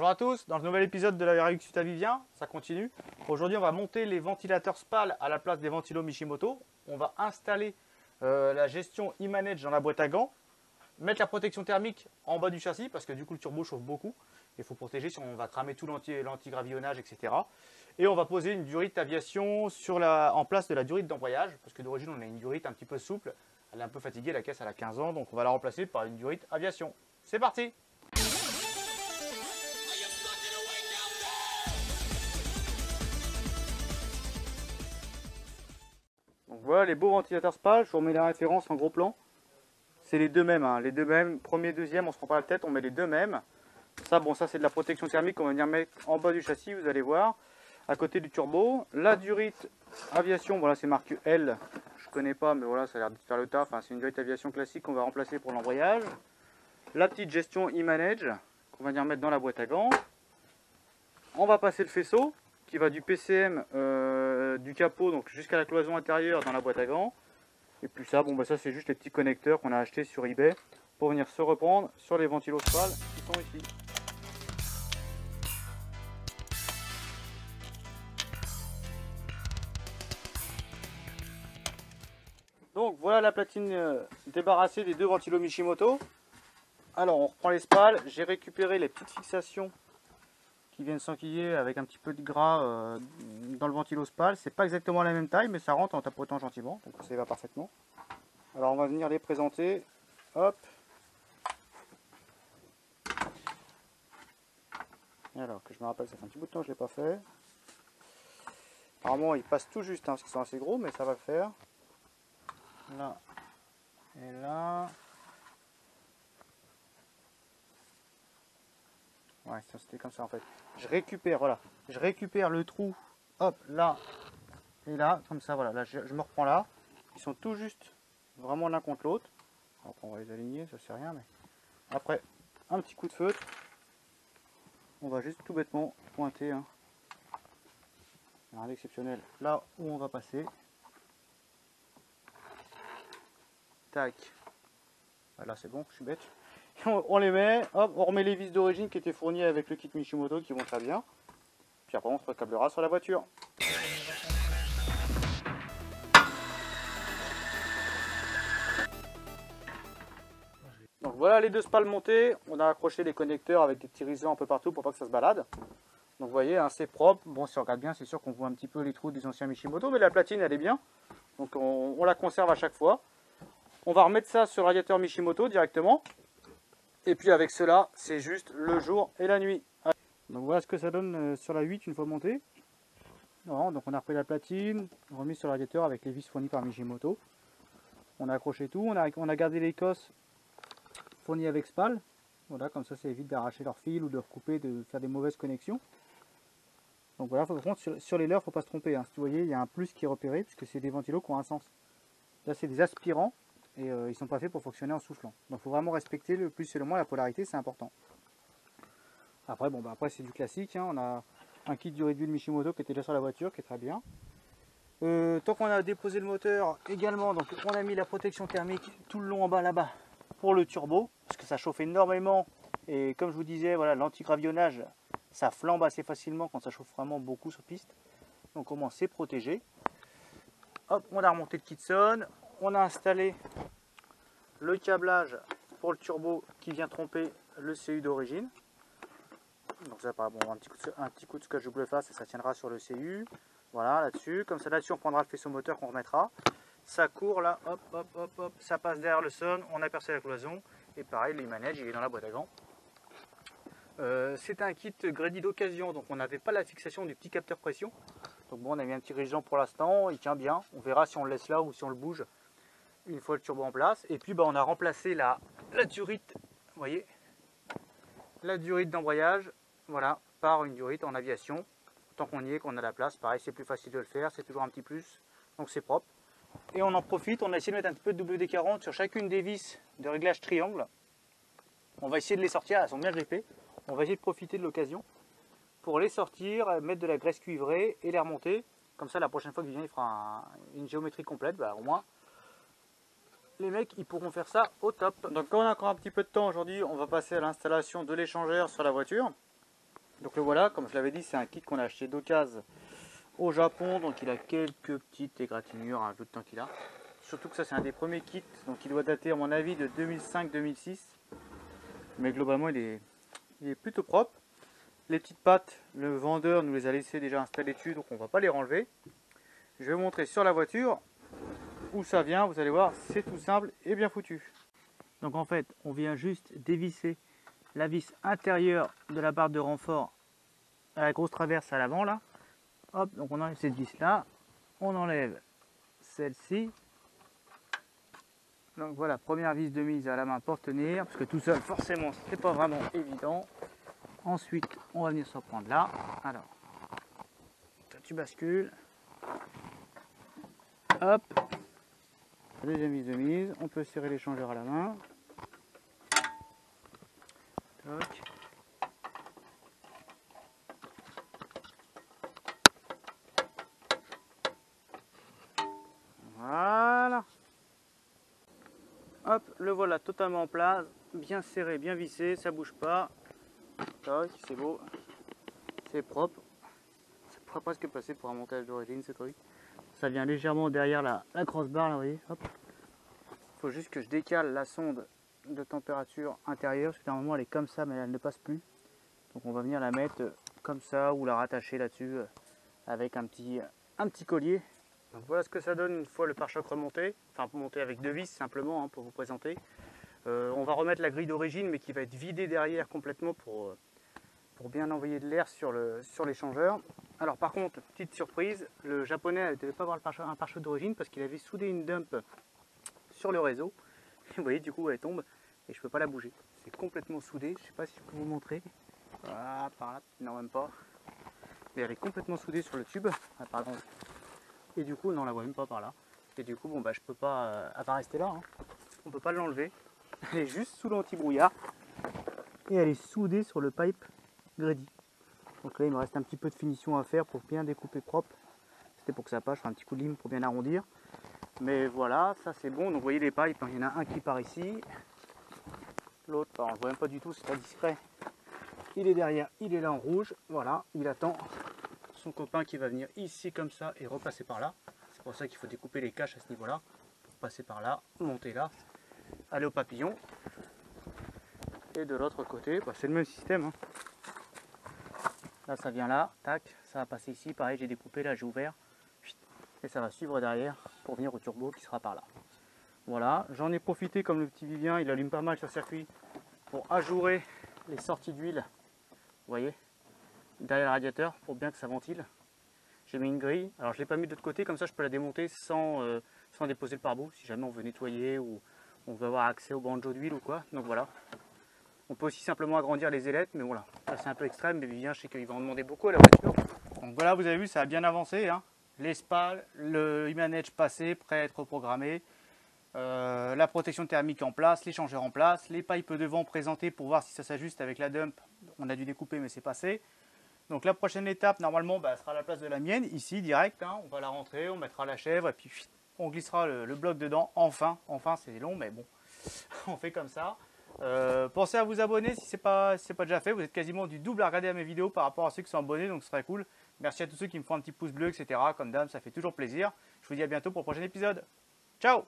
Bonjour à tous, dans le nouvel épisode de la RX Vivien, ça continue. Aujourd'hui on va monter les ventilateurs SPAL à la place des ventilos Mishimoto. On va installer la gestion e-manage dans la boîte à gants. Mettre la protection thermique en bas du châssis parce que du coup le turbo chauffe beaucoup. Il faut protéger si on va cramer tout l'antigravillonnage, etc. Et on va poser une durite aviation en place de la durite d'embrayage parce que d'origine on a une durite un petit peu souple. Elle est un peu fatiguée, la caisse elle a 15 ans, donc on va la remplacer par une durite aviation. C'est parti! Donc voilà les beaux ventilateurs SPAL, je vous remets la référence en gros plan. C'est les deux mêmes, les deux mêmes, premier, deuxième, on se prend pas la tête, on met les deux mêmes. Ça, bon, ça c'est de la protection thermique qu'on va venir mettre en bas du châssis, vous allez voir, à côté du turbo. La durite aviation, voilà, c'est marqué L, je connais pas, mais voilà, ça a l'air de faire le taf. C'est une durite aviation classique qu'on va remplacer pour l'embrayage. La petite gestion e-manage qu'on va venir mettre dans la boîte à gants. On va passer le faisceau qui va du PCM du capot donc jusqu'à la cloison intérieure dans la boîte à gants. Et puis ça, bon, ça c'est juste les petits connecteurs qu'on a achetés sur eBay pour venir se reprendre sur les ventilos SPAL qui sont ici. Donc voilà la platine débarrassée des deux ventilos Mishimoto. Alors on reprend les SPAL, j'ai récupéré les petites fixations qui viennent s'enquiller avec un petit peu de gras dans le ventilo SPAL. C'est pas exactement la même taille mais ça rentre en tapotant gentiment, donc ça y va parfaitement. Alors on va venir les présenter. Hop. Alors que je me rappelle, ça fait un petit bout de temps que je ne l'ai pas fait. Apparemment ils passent tout juste parce qu'ils sont assez gros, mais ça va le faire. Là et là. Ouais, ça c'était comme ça en fait. Je récupère, voilà. Je récupère le trou, hop, là et là, comme ça, voilà. Là je me reprends là. Ils sont tout juste vraiment l'un contre l'autre. Après on va les aligner, ça sert à rien, mais après un petit coup de feutre, on va juste tout bêtement pointer rien d'exceptionnel là où on va passer. Tac. Là c'est bon, je suis bête. On les met, hop, on remet les vis d'origine qui étaient fournies avec le kit Mishimoto qui vont très bien. Puis après on se recablera sur la voiture. Donc voilà les deux SPAL montés, on a accroché les connecteurs avec des petits risants un peu partout pour pas que ça se balade. Donc vous voyez, c'est propre. Bon, si on regarde bien, c'est sûr qu'on voit un petit peu les trous des anciens Mishimoto, mais la platine elle est bien. Donc on la conserve à chaque fois. On va remettre ça sur le radiateur Mishimoto directement. Et puis avec cela, c'est juste le jour et la nuit. Donc voilà ce que ça donne sur la 8 une fois monté. Donc on a repris la platine, remis sur le radiateur avec les vis fournies par Mishimoto. On a accroché tout, on a gardé les cosses fournies avec SPAL. Voilà, comme ça évite d'arracher leur fil ou de recouper, de faire des mauvaises connexions. Donc voilà, par contre sur les leurs, il ne faut pas se tromper. Si vous voyez, il y a un plus qui est repéré, puisque c'est des ventilos qui ont un sens. Là c'est des aspirants, et ils ne sont pas faits pour fonctionner en soufflant. Donc il faut vraiment respecter le plus et le moins, la polarité, c'est important. Après, après c'est du classique, on a un kit durée d'huile Mishimoto qui était déjà sur la voiture, qui est très bien. Tant qu'on a déposé le moteur également, donc on a mis la protection thermique tout le long en bas là-bas pour le turbo, parce que ça chauffe énormément. Et comme je vous disais, voilà, l'antigravillonnage, ça flambe assez facilement quand ça chauffe vraiment beaucoup sur piste. Donc au moins c'est protégé. Hop, on a remonté le kit son, on a installé le câblage pour le turbo qui vient tromper le CU d'origine. Donc ça, bon, un petit coup de scotch double face et ça tiendra sur le CU. Voilà, là-dessus. Comme ça, là-dessus, on prendra le faisceau moteur qu'on remettra. Ça court là, hop, hop, hop, hop. Ça passe derrière le son, on aperçoit la cloison. Et pareil, l'e-manage, il est dans la boîte à gants. C'est un kit Grady d'occasion, donc on n'avait pas la fixation du petit capteur pression. Donc bon, on a mis un petit régent pour l'instant, il tient bien. On verra si on le laisse là ou si on le bouge une fois le turbo en place. Et puis on a remplacé la durite, vous voyez, la durite d'embrayage, voilà, par une durite en aviation. Tant qu'on y est, qu'on a la place, pareil, c'est plus facile de le faire, c'est toujours un petit plus, donc c'est propre. Et on en profite, on a essayé de mettre un petit peu de WD-40 sur chacune des vis de réglage triangle. On va essayer de les sortir, elles sont bien grippées. On va essayer de profiter de l'occasion pour les sortir, mettre de la graisse cuivrée et les remonter. Comme ça, la prochaine fois qu'il vient, il fera une géométrie complète, au moins. Les mecs, ils pourront faire ça au top. Donc quand on a encore un petit peu de temps aujourd'hui, on va passer à l'installation de l'échangeur sur la voiture. Donc le voilà, comme je l'avais dit, c'est un kit qu'on a acheté d'occasion au Japon. Donc il a quelques petites égratignures, un peu de temps qu'il a. Surtout que ça c'est un des premiers kits, donc il doit dater à mon avis de 2005-2006. Mais globalement il est plutôt propre. Les petites pattes, le vendeur nous les a laissées déjà installées dessus, donc on va pas les renlever. Je vais vous montrer sur la voiture où ça vient, vous allez voir, c'est tout simple et bien foutu. Donc en fait, on vient juste dévisser la vis intérieure de la barre de renfort à la grosse traverse à l'avant là. Hop, donc on enlève cette vis là, on enlève celle-ci. Donc voilà, première vis de mise à la main pour tenir, parce que tout seul forcément c'est pas vraiment évident. Ensuite, on va venir s'en prendre là. Alors, tu bascules. Hop. Deuxième vis de mise. On peut serrer l'échangeur à la main. Toc. Voilà. Hop, le voilà totalement en place. Bien serré, bien vissé, ça bouge pas. Toc, c'est beau. C'est propre. Ça pourrait presque passer pour un montage d'origine ce truc. Ça vient légèrement derrière la crossbar là, vous voyez. Hop. Il faut juste que je décale la sonde de température intérieure, parce que normalement elle est comme ça mais elle ne passe plus. Donc on va venir la mettre comme ça ou la rattacher là-dessus avec un petit collier. Donc voilà ce que ça donne une fois le pare-choc remonté, enfin monté avec deux vis simplement hein, pour vous présenter. On va remettre la grille d'origine mais qui va être vidée derrière complètement pour bien envoyer de l'air sur l'échangeur. Alors par contre, petite surprise, le japonais ne devait pas avoir un pare-choc d'origine parce qu'il avait soudé une dump sur le réseau. Et vous voyez, du coup elle tombe et je ne peux pas la bouger. C'est complètement soudé, je ne sais pas si je peux vous montrer. Voilà, par là, non même pas. Mais elle est complètement soudée sur le tube. Ah, pardon. Et du coup, non, on la voit même pas par là. Et du coup, bon bah je peux pas, elle va rester là. Hein. On peut pas l'enlever. Elle est juste sous l'anti-brouillard et elle est soudée sur le pipe Grady. Donc là, il me reste un petit peu de finition à faire pour bien découper propre. C'était pour que ça passe, je ferai un petit coup de lime pour bien arrondir. Mais voilà, ça c'est bon. Donc vous voyez les pipes, il y en a un qui part ici. L'autre, on ne voit même pas du tout, c'est pas discret. Il est derrière, il est là en rouge. Voilà, il attend son copain qui va venir ici comme ça et repasser par là. C'est pour ça qu'il faut découper les caches à ce niveau-là. Pour passer par là, monter là, aller au papillon. Et de l'autre côté, bah, c'est le même système. Hein. Là, ça vient là, tac, ça va passer ici. Pareil, j'ai découpé, là, j'ai ouvert. Et ça va suivre derrière pour venir au turbo qui sera par là. Voilà, j'en ai profité comme le petit Vivien, il allume pas mal sur circuit pour ajourer les sorties d'huile. Vous voyez, derrière le radiateur pour bien que ça ventile. J'ai mis une grille, alors je ne l'ai pas mis de l'autre côté, comme ça je peux la démonter sans déposer le pare-boue si jamais on veut nettoyer ou on veut avoir accès au banjo d'huile ou quoi. Donc voilà. On peut aussi simplement agrandir les ailettes, mais voilà, là c'est un peu extrême, mais Vivien, je sais qu'il va en demander beaucoup à la voiture. Donc voilà, vous avez vu, ça a bien avancé. Hein. Les spals, le e-manage passé, prêt à être reprogrammé. La protection thermique en place, l'échangeur en place, les pipes devant présentées pour voir si ça s'ajuste avec la dump. On a dû découper mais c'est passé. Donc la prochaine étape normalement sera à la place de la mienne, ici direct. Hein, on va la rentrer, on mettra la chèvre et puis on glissera le bloc dedans. Enfin c'est long mais bon, on fait comme ça. Pensez à vous abonner si ce n'est pas déjà fait. Vous êtes quasiment du double à regarder mes vidéos par rapport à ceux qui sont abonnés, donc ce serait cool. Merci à tous ceux qui me font un petit pouce bleu, etc. Comme d'hab, ça fait toujours plaisir. Je vous dis à bientôt pour le prochain épisode. Ciao!